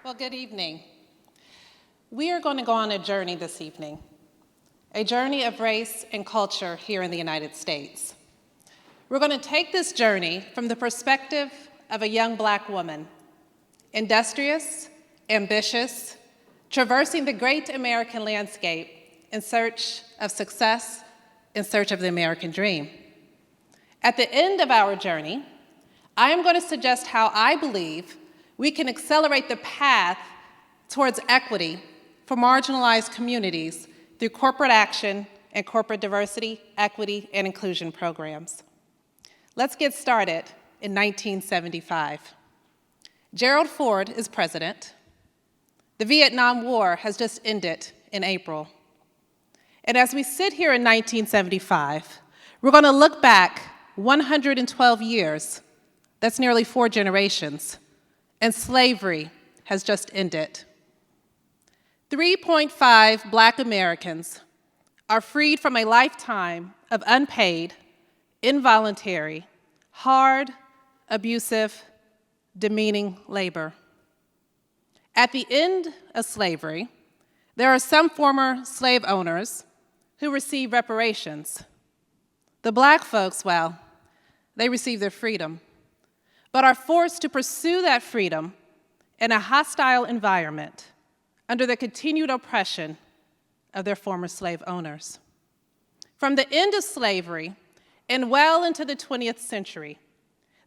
Well, good evening. We are going to go on a journey this evening, a journey of race and culture here in the United States. We're going to take this journey from the perspective of a young Black woman, industrious, ambitious, traversing the great American landscape in search of success, in search of the American dream. At the end of our journey, I am going to suggest how I believe we can accelerate the path towards equity for marginalized communities through corporate action and corporate diversity, equity, and inclusion programs. Let's get started in 1975. Gerald Ford is president. The Vietnam War has just ended in April. And as we sit here in 1975, we're going to look back 112 years, that's nearly 4 generations, and slavery has just ended. 3.5 Black Americans are freed from a lifetime of unpaid, involuntary, hard, abusive, demeaning labor. At the end of slavery, there are some former slave owners who receive reparations. The Black folks, well, they receive their freedom, but are forced to pursue that freedom in a hostile environment under the continued oppression of their former slave owners. From the end of slavery and well into the 20th century,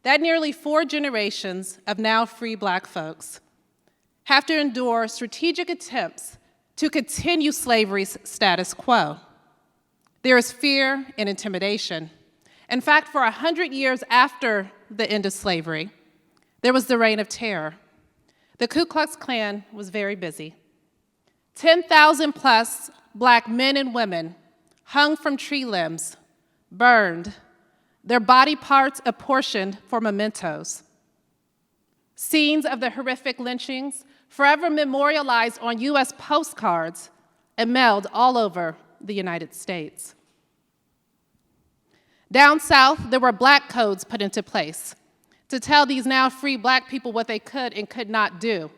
that nearly 4 generations of now free Black folks have to endure strategic attempts to continue slavery's status quo. There is fear and intimidation. In fact, for 100 years after the end of slavery, there was the Reign of Terror. The Ku Klux Klan was very busy. 10,000 plus Black men and women hung from tree limbs, burned, their body parts apportioned for mementos. Scenes of the horrific lynchings forever memorialized on US postcards and mailed all over the United States. Down south, there were Black codes put into place to tell these now free Black people what they could and could not do.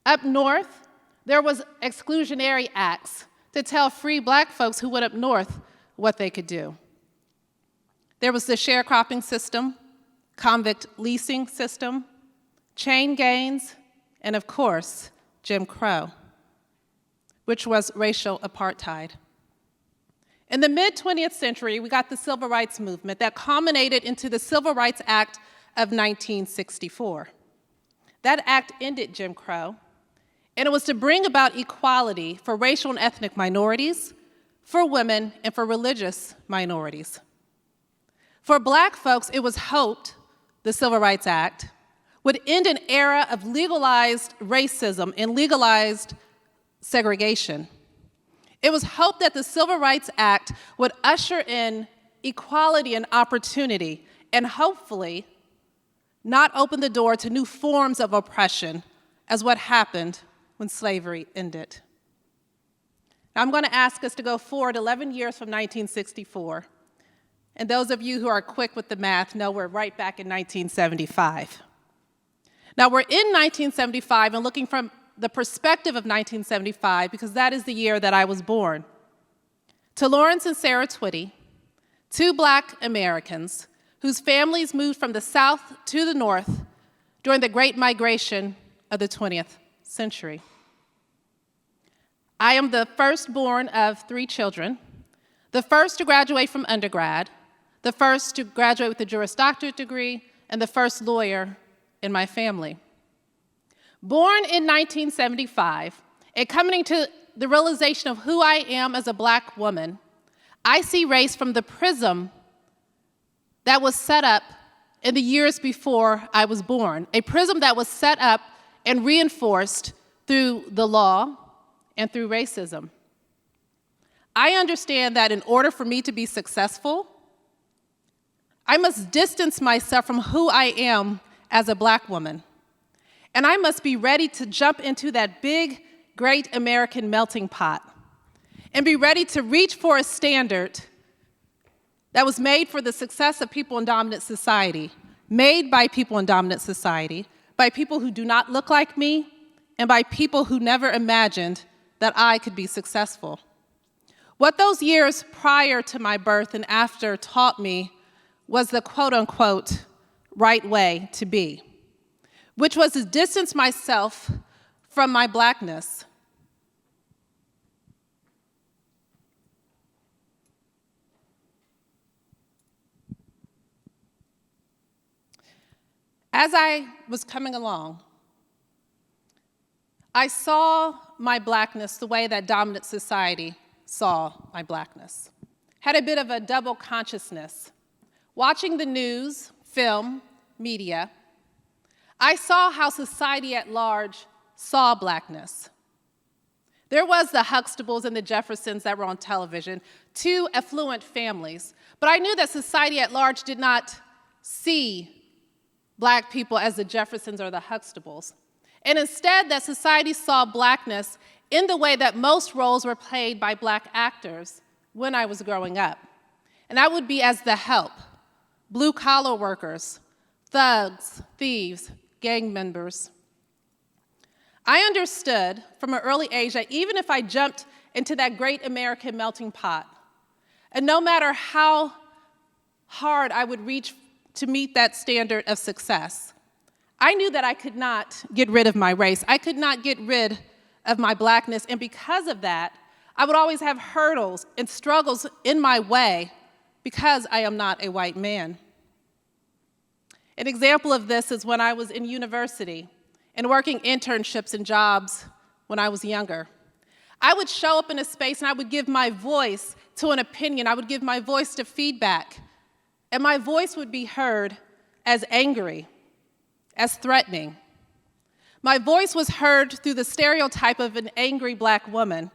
Up north, there was exclusionary acts to tell free Black folks who went up north what they could do. There was the sharecropping system, convict leasing system, chain gangs, and of course, Jim Crow, which was racial apartheid. In the mid-20th century, we got the Civil Rights Movement that culminated into the Civil Rights Act of 1964. That act ended Jim Crow, and it was to bring about equality for racial and ethnic minorities, for women, and for religious minorities. For Black folks, it was hoped the Civil Rights Act would end an era of legalized racism and legalized segregation. It was hoped that the Civil Rights Act would usher in equality and opportunity and hopefully not open the door to new forms of oppression as what happened when slavery ended. Now I'm going to ask us to go forward 11 years from 1964. And those of you who are quick with the math know we're right back in 1975. Now we're in 1975 and looking from the perspective of 1975 because that is the year that I was born. To Lawrence and Sarah Twitty, 2 Black Americans whose families moved from the South to the North during the Great Migration of the 20th century. I am the firstborn of 3 children, the first to graduate from undergrad, the first to graduate with a Juris Doctorate degree, and the first lawyer in my family. Born in 1975, and coming to the realization of who I am as a Black woman, I see race from the prism that was set up in the years before I was born, a prism that was set up and reinforced through the law and through racism. I understand that in order for me to be successful, I must distance myself from who I am as a Black woman. And I must be ready to jump into that big, great American melting pot and be ready to reach for a standard that was made for the success of people in dominant society, made by people in dominant society, by people who do not look like me, and by people who never imagined that I could be successful. What those years prior to my birth and after taught me was the quote-unquote right way to be, which was to distance myself from my Blackness. As I was coming along, I saw my Blackness the way that dominant society saw my Blackness. Had a bit of a double consciousness. Watching the news, film, media, I saw how society at large saw Blackness. There was the Huxtables and the Jeffersons that were on television, two affluent families, but I knew that society at large did not see Black people as the Jeffersons or the Huxtables. And instead, that society saw Blackness in the way that most roles were played by Black actors when I was growing up. And that would be as the help, blue-collar workers, thugs, thieves, gang members. I understood from an early age that even if I jumped into that great American melting pot, and no matter how hard I would reach to meet that standard of success, I knew that I could not get rid of my race. I could not get rid of my Blackness, and because of that, I would always have hurdles and struggles in my way because I am not a white man. An example of this is when I was in university and working internships and jobs when I was younger. I would show up in a space and I would give my voice to an opinion. I would give my voice to feedback. And my voice would be heard as angry, as threatening. My voice was heard through the stereotype of an angry Black woman.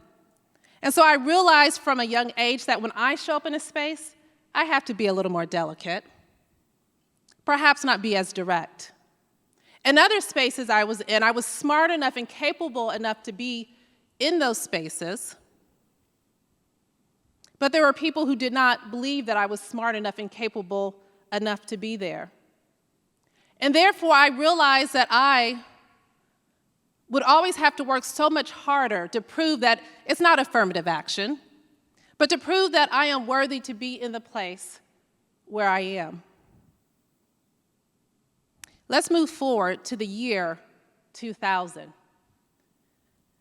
And so I realized from a young age that when I show up in a space, I have to be a little more delicate, perhaps not be as direct. In other spaces I was in, I was smart enough and capable enough to be in those spaces, but there were people who did not believe that I was smart enough and capable enough to be there. And therefore, I realized that I would always have to work so much harder to prove that it's not affirmative action, but to prove that I am worthy to be in the place where I am. Let's move forward to the year 2000.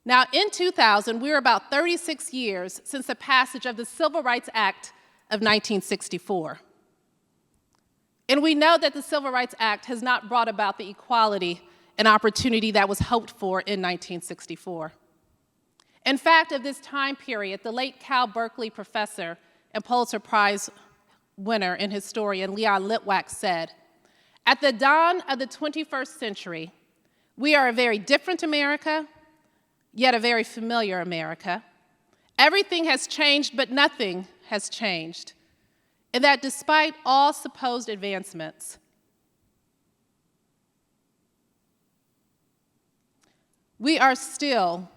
Now, in 2000, we were about 36 years since the passage of the Civil Rights Act of 1964. And we know that the Civil Rights Act has not brought about the equality and opportunity that was hoped for in 1964. In fact, of this time period, the late Cal Berkeley professor and Pulitzer Prize winner and historian Leon Litwack said, "At the dawn of the 21st century, we are a very different America, yet a very familiar America. Everything has changed, but nothing has changed. And that despite all supposed advancements, we are still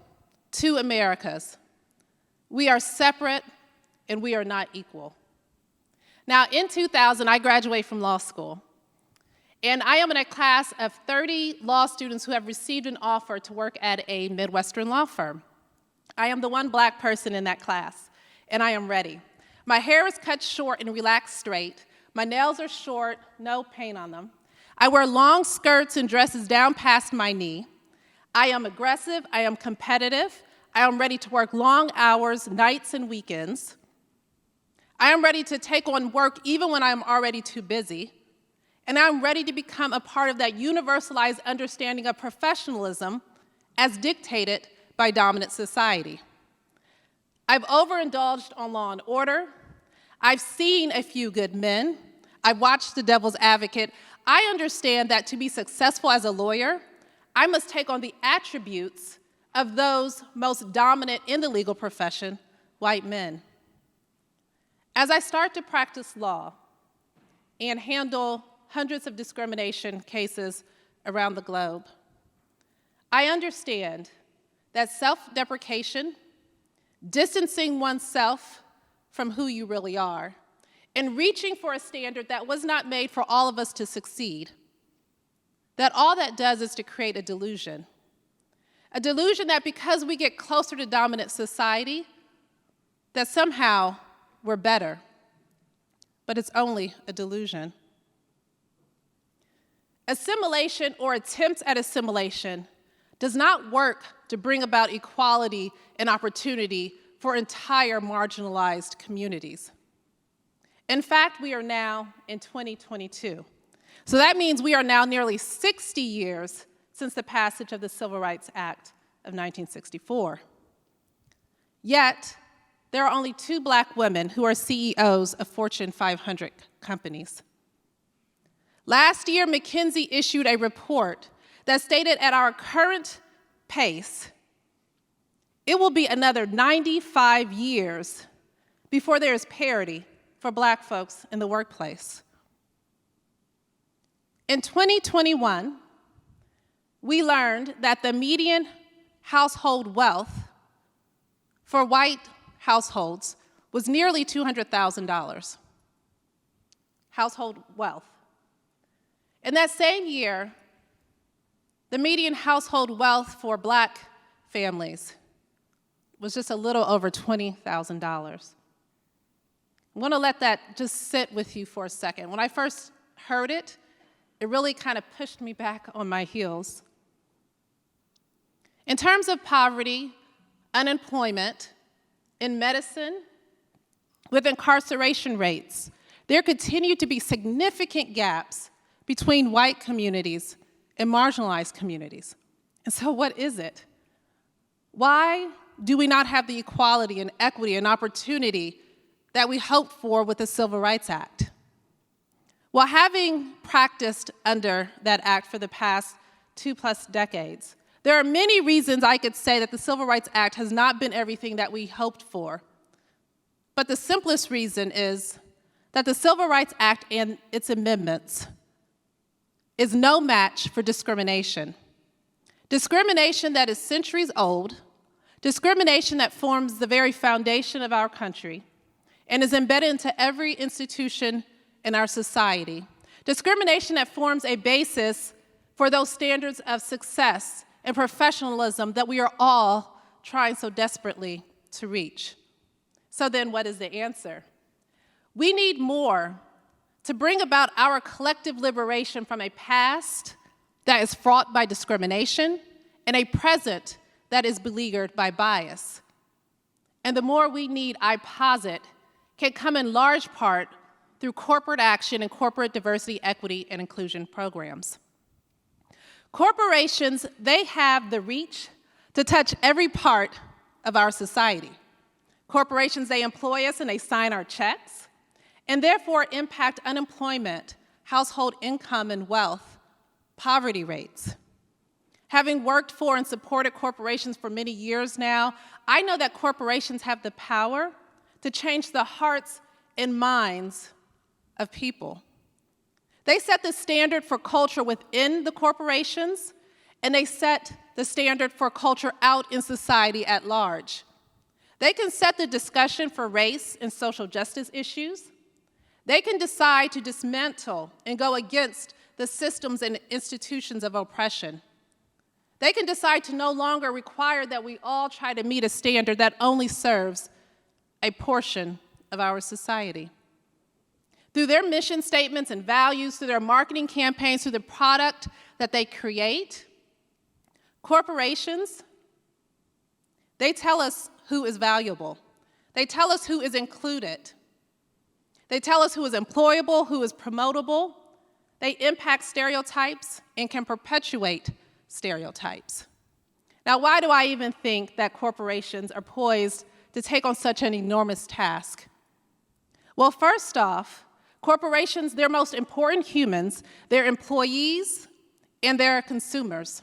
two Americas. We are separate, and we are not equal." Now, in 2000, I graduated from law school. And I am in a class of 30 law students who have received an offer to work at a Midwestern law firm. I am the one Black person in that class, and I am ready. My hair is cut short and relaxed straight. My nails are short, no paint on them. I wear long skirts and dresses down past my knee. I am aggressive, I am competitive, I am ready to work long hours, nights and weekends. I am ready to take on work even when I am already too busy. And I'm ready to become a part of that universalized understanding of professionalism as dictated by dominant society. I've overindulged on Law and Order. I've seen A Few Good Men. I've watched The Devil's Advocate. I understand that to be successful as a lawyer, I must take on the attributes of those most dominant in the legal profession, white men. As I start to practice law and handle hundreds of discrimination cases around the globe, I understand that self-deprecation, distancing oneself from who you really are, and reaching for a standard that was not made for all of us to succeed, that all that does is to create a delusion A delusion that because we get closer to dominant society, that somehow we're better. But it's only a delusion. Assimilation or attempts at assimilation does not work to bring about equality and opportunity for entire marginalized communities. In fact, we are now in 2022. So that means we are now nearly 60 years since the passage of the Civil Rights Act of 1964. Yet, there are only 2 Black women who are CEOs of Fortune 500 companies. Last year, McKinsey issued a report that stated at our current pace, it will be another 95 years before there is parity for Black folks in the workplace. In 2021, we learned that the median household wealth for white households was nearly $200,000. Household wealth. In that same year, the median household wealth for Black families was just a little over $20,000. I'm going to let that just sit with you for a second. When I first heard it, it really kind of pushed me back on my heels. In terms of poverty, unemployment, in medicine, with incarceration rates, there continue to be significant gaps between white communities and marginalized communities. And so what is it? Why do we not have the equality and equity and opportunity that we hoped for with the Civil Rights Act? Well, having practiced under that act for the past 2+ decades, there are many reasons I could say that the Civil Rights Act has not been everything that we hoped for. But the simplest reason is that the Civil Rights Act and its amendments is no match for discrimination. Discrimination that is centuries old, discrimination that forms the very foundation of our country and is embedded into every institution in our society. Discrimination that forms a basis for those standards of success and professionalism that we are all trying so desperately to reach. So then what is the answer? We need more to bring about our collective liberation from a past that is fraught by discrimination and a present that is beleaguered by bias. And the more we need, I posit, can come in large part through corporate action and corporate diversity, equity, and inclusion programs. Corporations, they have the reach to touch every part of our society. Corporations, they employ us and they sign our checks, and therefore impact unemployment, household income and wealth, poverty rates. Having worked for and supported corporations for many years now, I know that corporations have the power to change the hearts and minds of people. They set the standard for culture within the corporations, and they set the standard for culture out in society at large. They can set the discussion for race and social justice issues. They can decide to dismantle and go against the systems and institutions of oppression. They can decide to no longer require that we all try to meet a standard that only serves a portion of our society. Through their mission statements and values, through their marketing campaigns, through the product that they create, corporations, they tell us who is valuable. They tell us who is included. They tell us who is employable, who is promotable. They impact stereotypes and can perpetuate stereotypes. Now, why do I even think that corporations are poised to take on such an enormous task? Well, first off, corporations, their most important humans, their employees and their consumers.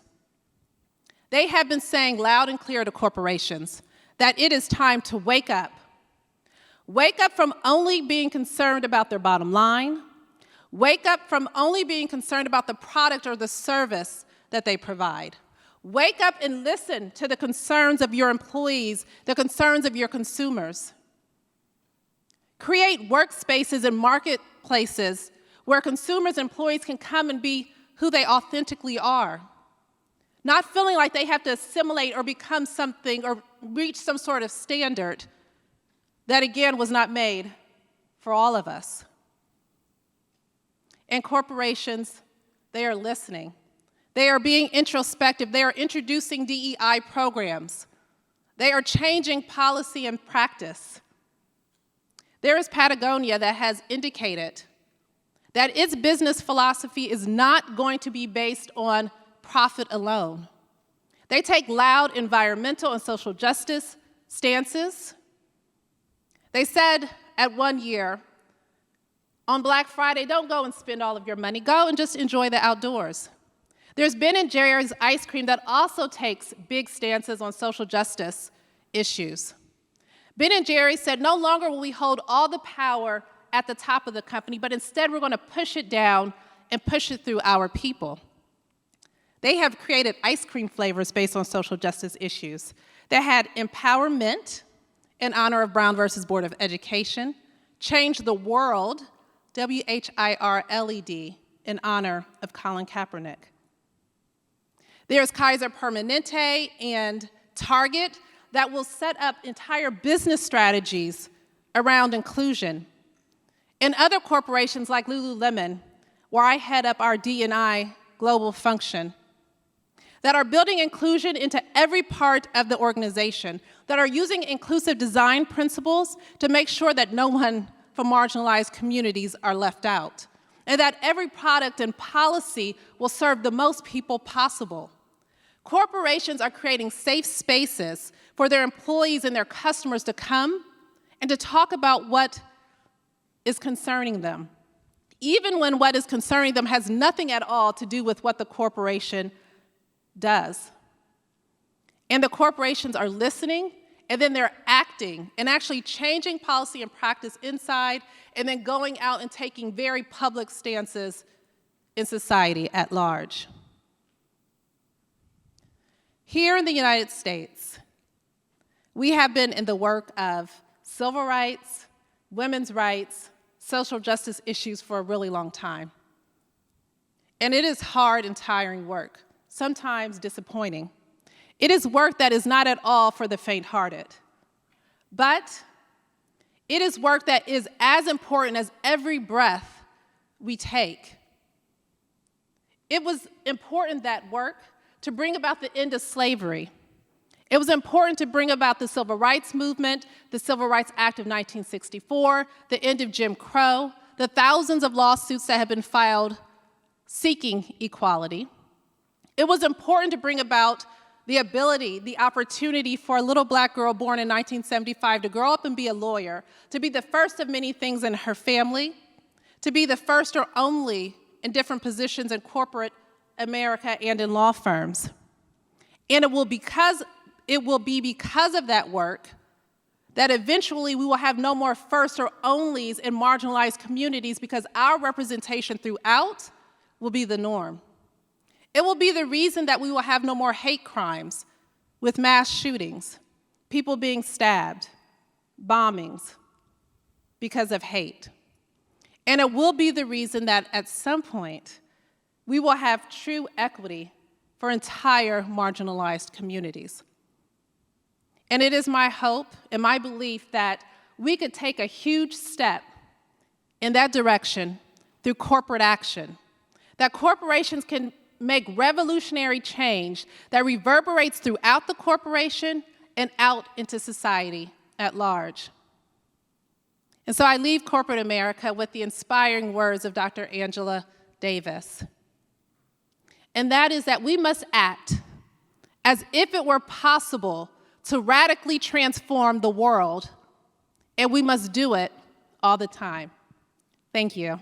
They have been saying loud and clear to corporations that it is time to wake up. Wake up from only being concerned about their bottom line. Wake up from only being concerned about the product or the service that they provide. Wake up and listen to the concerns of your employees, the concerns of your consumers. Create workspaces and marketplaces where consumers and employees can come and be who they authentically are. not feeling like they have to assimilate or become something or reach some sort of standard that, again, was not made for all of us. And corporations, they are listening. They are being introspective. They are introducing DEI programs. They are changing policy and practice. There is Patagonia that has indicated that its business philosophy is not going to be based on profit alone. They take loud environmental and social justice stances. They said at one year, on Black Friday, don't go and spend all of your money. Go and just enjoy the outdoors. There's Ben & Jerry's ice cream that also takes big stances on social justice issues. Ben & Jerry's said, no longer will we hold all the power at the top of the company, but instead we're going to push it down and push it through our people. They have created ice cream flavors based on social justice issues. They had empowerment in honor of Brown versus Board of Education, Change the World, WHIRLED, in honor of Colin Kaepernick. There's Kaiser Permanente and Target that will set up entire business strategies around inclusion. And other corporations like Lululemon, where I head up our D&I global function, that are building inclusion into every part of the organization, that are using inclusive design principles to make sure that no one from marginalized communities are left out, and that every product and policy will serve the most people possible. Corporations are creating safe spaces for their employees and their customers to come and to talk about what is concerning them, even when what is concerning them has nothing at all to do with what the corporation does. And the corporations are listening, and then they're acting and actually changing policy and practice inside, and then going out and taking very public stances in society at large. Here in the United States, we have been in the work of civil rights, women's rights, social justice issues for a really long time. And it is hard and tiring work, sometimes disappointing. It is work that is not at all for the faint-hearted. But it is work that is as important as every breath we take. It was important, that work, to bring about the end of slavery. It was important to bring about the Civil Rights Movement, the Civil Rights Act of 1964, the end of Jim Crow, the thousands of lawsuits that have been filed seeking equality. It was important to bring about the ability, the opportunity for a little Black girl born in 1975 to grow up and be a lawyer, to be the first of many things in her family, to be the first or only in different positions in corporate America and in law firms. And it will be because of that work that eventually we will have no more first or onlys in marginalized communities, because our representation throughout will be the norm. It will be the reason that we will have no more hate crimes with mass shootings, people being stabbed, bombings because of hate. And it will be the reason that at some point we will have true equity for entire marginalized communities. And it is my hope and my belief that we could take a huge step in that direction through corporate action, that corporations can make revolutionary change that reverberates throughout the corporation and out into society at large. And so I leave corporate America with the inspiring words of Dr. Angela Davis. And that is that we must act as if it were possible to radically transform the world, and we must do it all the time. Thank you.